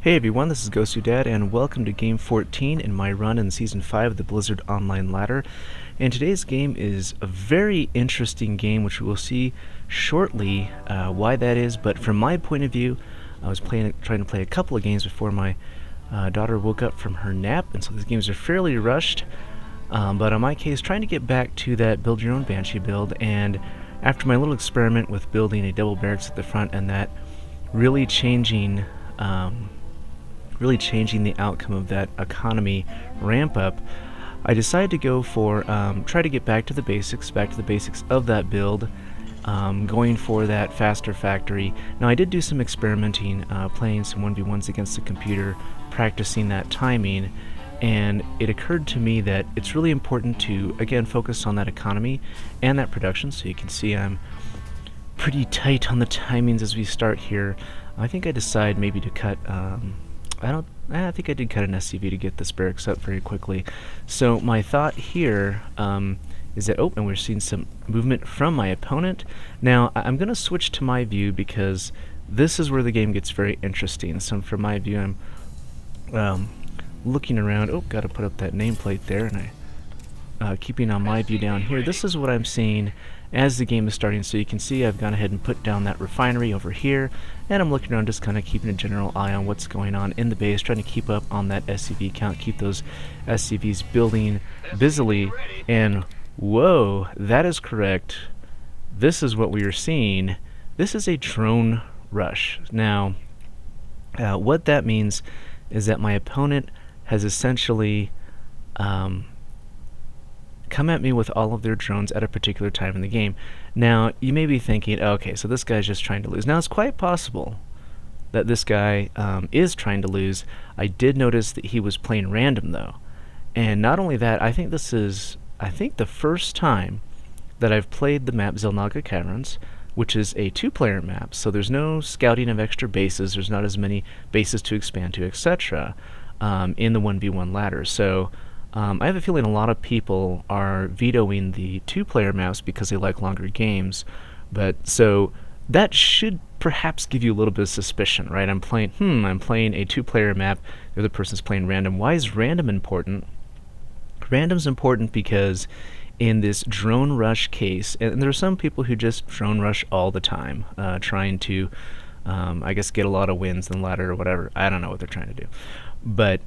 Hey everyone, this is GosuDad, and welcome to Game 14 in my run in Season 5 of the Blizzard Online Ladder. And today's game is a very interesting game, which we will see shortly why that is. But from my point of view, I was trying to play a couple of games before my daughter woke up from her nap, and so these games are fairly rushed. But in my case, trying to get back to that build your own Banshee build, and after my little experiment with building a double barracks at the front and that really changing the outcome of that economy ramp up, I decided to go for try to get back to the basics of that build, going for that faster factory. Now I did do some experimenting, playing some 1v1s against the computer, practicing that timing, and it occurred to me that it's really important to again focus on that economy and that production. So you can see I'm pretty tight on the timings as we start here. I think I decide maybe to cut I think I did cut an SCV to get this barracks up very quickly. So my thought here is that, and we're seeing some movement from my opponent. Now I'm going to switch to my view because this is where the game gets very interesting. So from my view, I'm looking around. Oh, got to put up that nameplate there, and keeping on my view down here, this is what I'm seeing as the game is starting. So you can see I've gone ahead and put down that refinery over here, and I'm looking around just kind of keeping a general eye on what's going on in the base, trying to keep up on that SCV count, keep those SCVs building busily. And whoa, that is correct. This is what we are seeing. This is a drone rush. Now, what that means is that my opponent has essentially come at me with all of their drones at a particular time in the game. Now, you may be thinking, okay, so this guy's just trying to lose. Now, it's quite possible that this guy is trying to lose. I did notice that he was playing random, though. And not only that, I think this is, the first time that I've played the map Xel'Naga Caverns, which is a two-player map, so there's no scouting of extra bases, there's not as many bases to expand to, etc., in the 1v1 ladder. So I have a feeling a lot of people are vetoing the two-player maps because they like longer games, but so that should perhaps give you a little bit of suspicion, right? I'm playing a two-player map, the other person's playing random. Why is random important? Random's important because in this drone rush case, and there are some people who just drone rush all the time, trying to, I guess, get a lot of wins in the ladder or whatever. I don't know what they're trying to do. But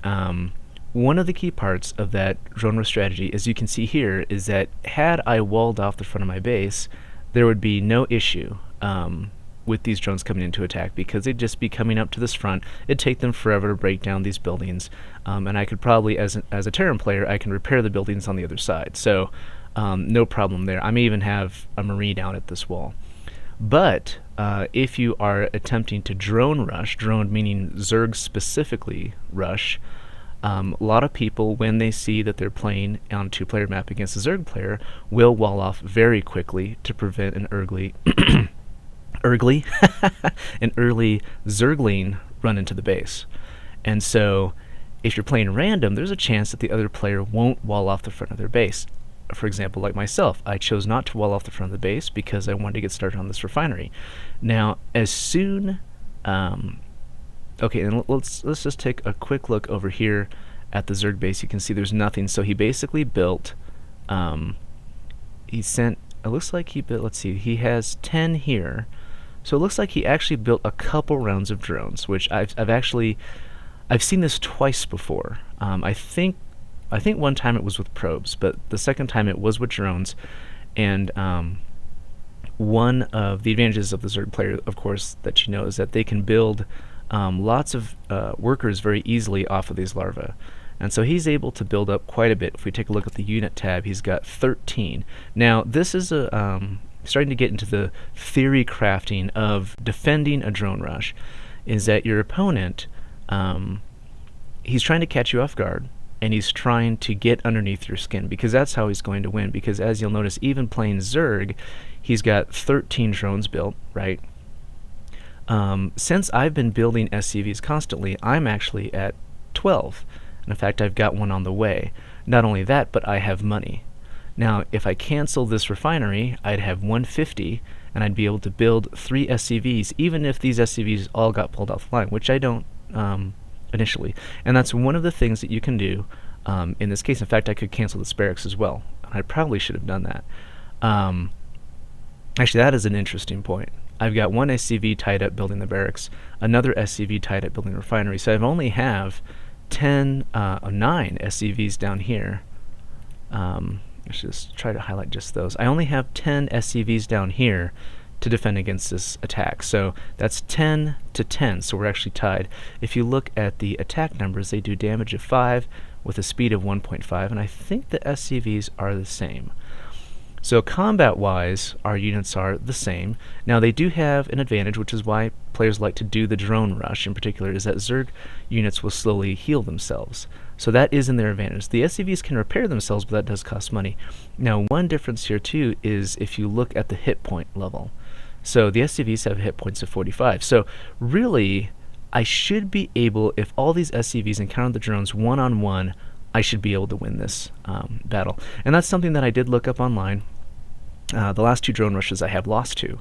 one of the key parts of that drone rush strategy, as you can see here, is that had I walled off the front of my base, there would be no issue with these drones coming in to attack, because they'd just be coming up to this front. It'd take them forever to break down these buildings, and I could probably, as a Terran player, I can repair the buildings on the other side. So no problem there. I may even have a Marine down at this wall. But if you are attempting to drone rush, drone meaning Zerg specifically rush, a lot of people, when they see that they're playing on a two-player map against a Zerg player, will wall off very quickly to prevent an early Zergling run into the base. And so if you're playing random, there's a chance that the other player won't wall off the front of their base. For example, like myself, I chose not to wall off the front of the base because I wanted to get started on this refinery. Now, as soon okay, and let's just take a quick look over here at the Zerg base. You can see there's nothing. So he basically built, he sent, it looks like he built, let's see, he has 10 here. So it looks like he actually built a couple rounds of drones, which I've seen this twice before. I think one time it was with probes, but the second time it was with drones. And one of the advantages of the Zerg player, of course, that you know, is that they can build lots of workers very easily off of these larvae. And so he's able to build up quite a bit. If we take a look at the unit tab, he's got 13. Now, this is starting to get into the theory crafting of defending a drone rush, is that your opponent, he's trying to catch you off guard, and he's trying to get underneath your skin, because that's how he's going to win. Because as you'll notice, even playing Zerg, he's got 13 drones built, right? Since I've been building SCVs constantly, I'm actually at 12. And in fact, I've got one on the way. Not only that, but I have money. Now, if I cancel this refinery, I'd have 150, and I'd be able to build 3 SCVs, even if these SCVs all got pulled off the line, which I don't initially. And that's one of the things that you can do in this case. In fact, I could cancel this barracks as well. I probably should have done that. Actually, that is an interesting point. I've got one SCV tied up building the barracks, another SCV tied up building the refinery. So I only have 9 SCVs down here. Let's just try to highlight just those. I only have 10 SCVs down here to defend against this attack. So that's 10 to 10, so we're actually tied. If you look at the attack numbers, they do damage of 5 with a speed of 1.5, and I think the SCVs are the same. So combat-wise, our units are the same. Now they do have an advantage, which is why players like to do the drone rush in particular, is that Zerg units will slowly heal themselves. So that is in their advantage. The SCVs can repair themselves, but that does cost money. Now one difference here too is if you look at the hit point level. So the SCVs have hit points of 45. So really, I should be able, if all these SCVs encounter the drones one-on-one, I should be able to win this battle. And that's something that I did look up online. The last 2 drone rushes I have lost to.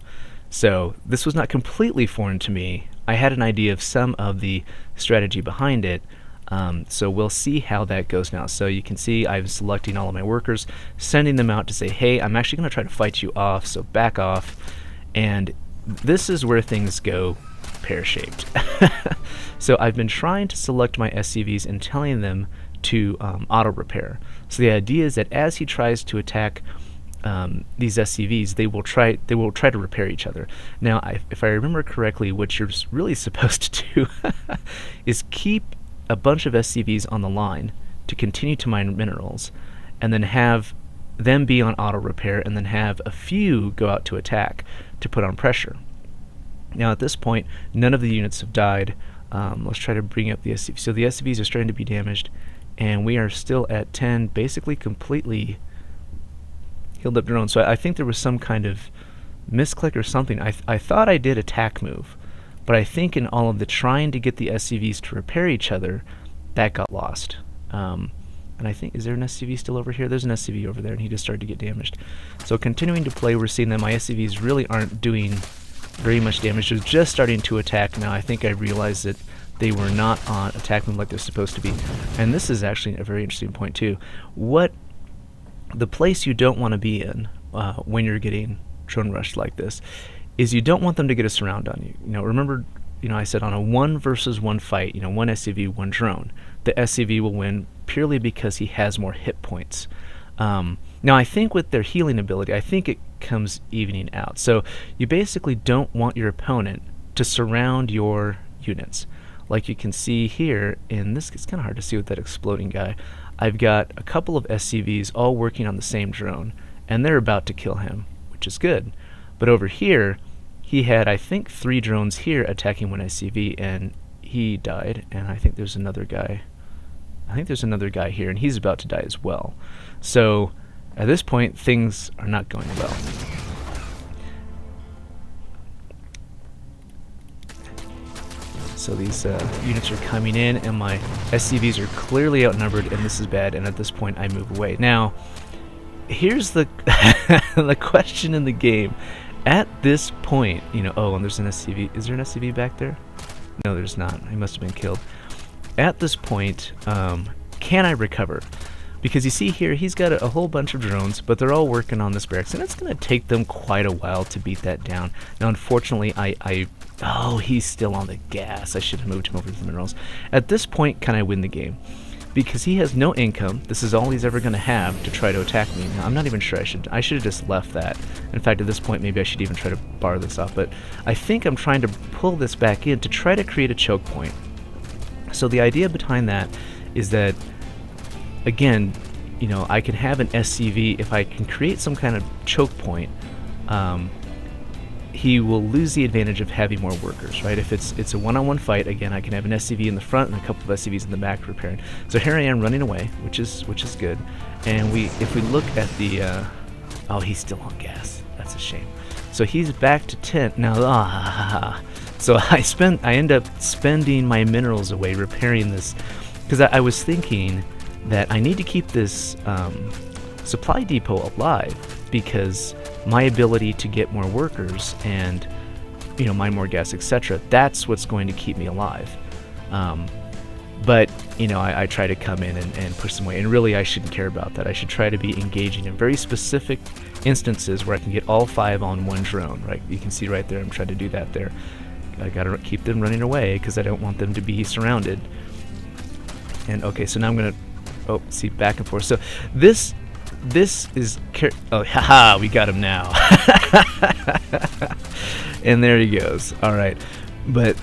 So this was not completely foreign to me. I had an idea of some of the strategy behind it. So we'll see how that goes now. So you can see I'm selecting all of my workers, sending them out to say, hey, I'm actually going to try to fight you off, so back off. And this is where things go pear-shaped. So I've been trying to select my SCVs and telling them to auto-repair. So the idea is that as he tries to attack these SCVs, they will try to repair each other. Now, if I remember correctly, what you're really supposed to do is keep a bunch of SCVs on the line to continue to mine minerals, and then have them be on auto repair, and then have a few go out to attack to put on pressure. Now, at this point, none of the units have died. Let's try to bring up the SCVs. So the SCVs are starting to be damaged, and we are still at 10, basically completely healed up drones. So I think there was some kind of misclick or something. I thought I did attack move, but I think in all of the trying to get the SCVs to repair each other, that got lost. And I think, is there an SCV still over here? There's an SCV over there, and he just started to get damaged. So continuing to play, we're seeing that my SCVs really aren't doing very much damage. They're just starting to attack now. I think I realized that they were not on attack move like they're supposed to be. And this is actually a very interesting point too. The place you don't want to be in when you're getting drone rushed like this is you don't want them to get a surround on you. You know, remember, I said on a 1 versus 1 fight, 1 SCV, 1 drone, the SCV will win purely because he has more hit points. Now, I think with their healing ability, I think it comes evening out. So you basically don't want your opponent to surround your units. Like you can see here in this, it's kind of hard to see with that exploding guy. I've got a couple of SCVs all working on the same drone, and they're about to kill him, which is good. But over here, he had, I think, 3 drones here attacking 1 SCV, and he died. And I think there's another guy. I think there's another guy here, and he's about to die as well. So at this point, things are not going well. So these units are coming in, and my SCVs are clearly outnumbered, and this is bad, and at this point I move away. Now, here's the the question in the game. At this point, oh, and there's an SCV. Is there an SCV back there? No, there's not. He must have been killed. At this point, can I recover? Because you see here, he's got a whole bunch of drones, but they're all working on this barracks, and it's going to take them quite a while to beat that down. Now, unfortunately, oh, he's still on the gas. I should have moved him over to the minerals. At this point, can I win the game? Because he has no income. This is all he's ever going to have to try to attack me. Now, I'm not even sure I should have just left that. In fact, at this point, maybe I should even try to bar this off. But I think I'm trying to pull this back in to try to create a choke point. So the idea behind that is that, again, I can have an SCV. If I can create some kind of choke point, he will lose the advantage of having more workers, right? If it's a one-on-one fight, again, I can have an SCV in the front and a couple of SCVs in the back repairing. So here I am running away, which is good. And if we look at the, oh, he's still on gas. That's a shame. So he's back to 10 now. So I end up spending my minerals away repairing this, because I was thinking that I need to keep this supply depot alive, because my ability to get more workers and mine more gas, etc., that's what's going to keep me alive. But, you know, I try to come in and push some weight. And really, I shouldn't care about that. I should try to be engaging in very specific instances where I can get all 5 on one drone, right? You can see right there, I'm trying to do that there. I gotta keep them running away because I don't want them to be surrounded. And okay, so now I'm gonna, oh, see, back and forth. So this is, oh, haha, we got him now. And there he goes. All right, but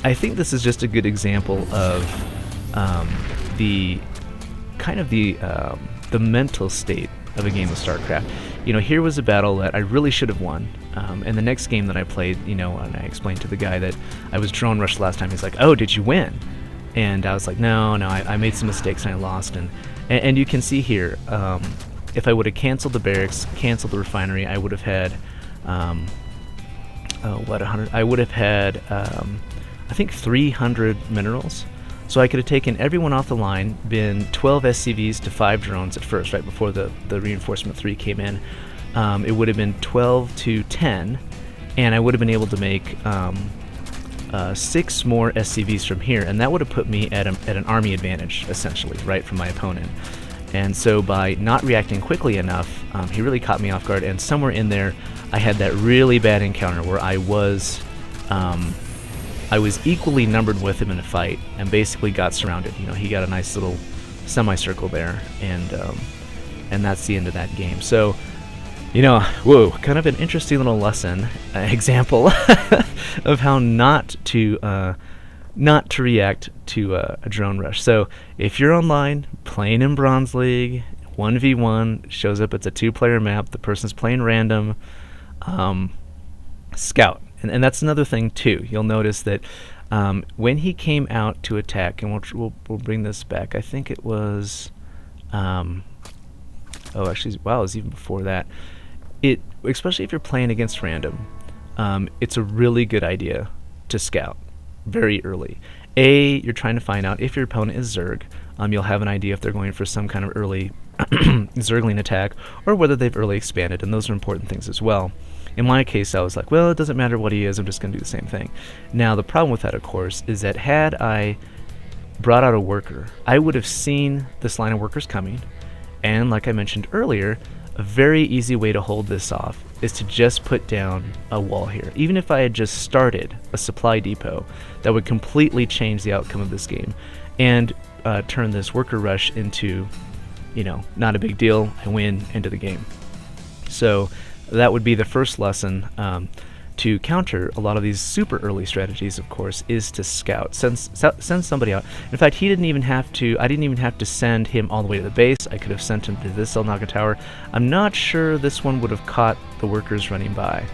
I think this is just a good example of the kind of the mental state of a game of StarCraft. You know, here was a battle that I really should have won. And the next game that I played, you know, and I explained to the guy that I was drone rushed last time. He's like, "Oh, did you win?" And I was like, "No, I made some mistakes and I lost." And you can see here, if I would have canceled the barracks, canceled the refinery, I would have had, 100? I would have had, I think 300 minerals. So I could have taken everyone off the line, been 12 SCVs to 5 drones at first, right before the reinforcement 3 came in. It would have been 12 to 10, and I would have been able to make 6 more SCVs from here, and that would have put me at an army advantage, essentially, right, from my opponent. And so by not reacting quickly enough, he really caught me off guard, and somewhere in there, I had that really bad encounter where I was equally numbered with him in a fight, and basically got surrounded. You know, he got a nice little semicircle there, and that's the end of that game. So, you know, whoa, kind of an interesting little lesson, example of how not to react to a drone rush. So if you're online playing in Bronze League, 1v1, shows up, it's a 2-player map, the person's playing random, scout. And that's another thing too. You'll notice that when he came out to attack, and we'll bring this back. I think it was, oh, actually, wow, it was even before that. Especially if you're playing against random, it's a really good idea to scout very early. You're trying to find out if your opponent is Zerg. You'll have an idea if they're going for some kind of early Zergling attack, or whether they've early expanded, and those are important things as well. In my case, I was like, well, it doesn't matter what he is, I'm just going to do the same thing. Now, the problem with that, of course, is that had I brought out a worker, I would have seen this line of workers coming, and like I mentioned earlier, a very easy way to hold this off is to just put down a wall here. Even if I had just started a supply depot, that would completely change the outcome of this game, and turn this worker rush into, you know, not a big deal, I win, end of the game. So that would be the first lesson to counter a lot of these super early strategies, of course, is to scout. Send somebody out. In fact, I didn't even have to send him all the way to the base. I could have sent him to this Xel'Naga tower. I'm not sure this one would have caught the workers running by,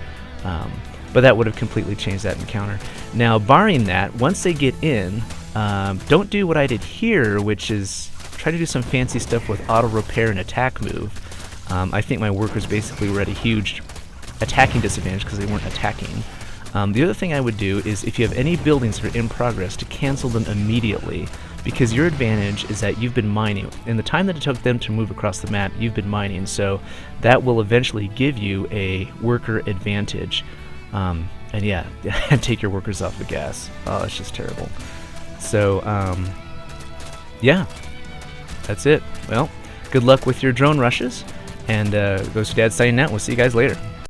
but that would have completely changed that encounter. Now, barring that, once they get in, don't do what I did here, which is try to do some fancy stuff with auto repair and attack move. I think my workers basically were at a huge attacking disadvantage because they weren't attacking. The other thing I would do is, if you have any buildings that are in progress, to cancel them immediately, because your advantage is that you've been mining. In the time that it took them to move across the map, you've been mining, so that will eventually give you a worker advantage. And yeah, take your workers off the gas. Oh, that's just terrible. So, yeah, that's it. Well, good luck with your drone rushes. And GosuDad signing out. We'll see you guys later.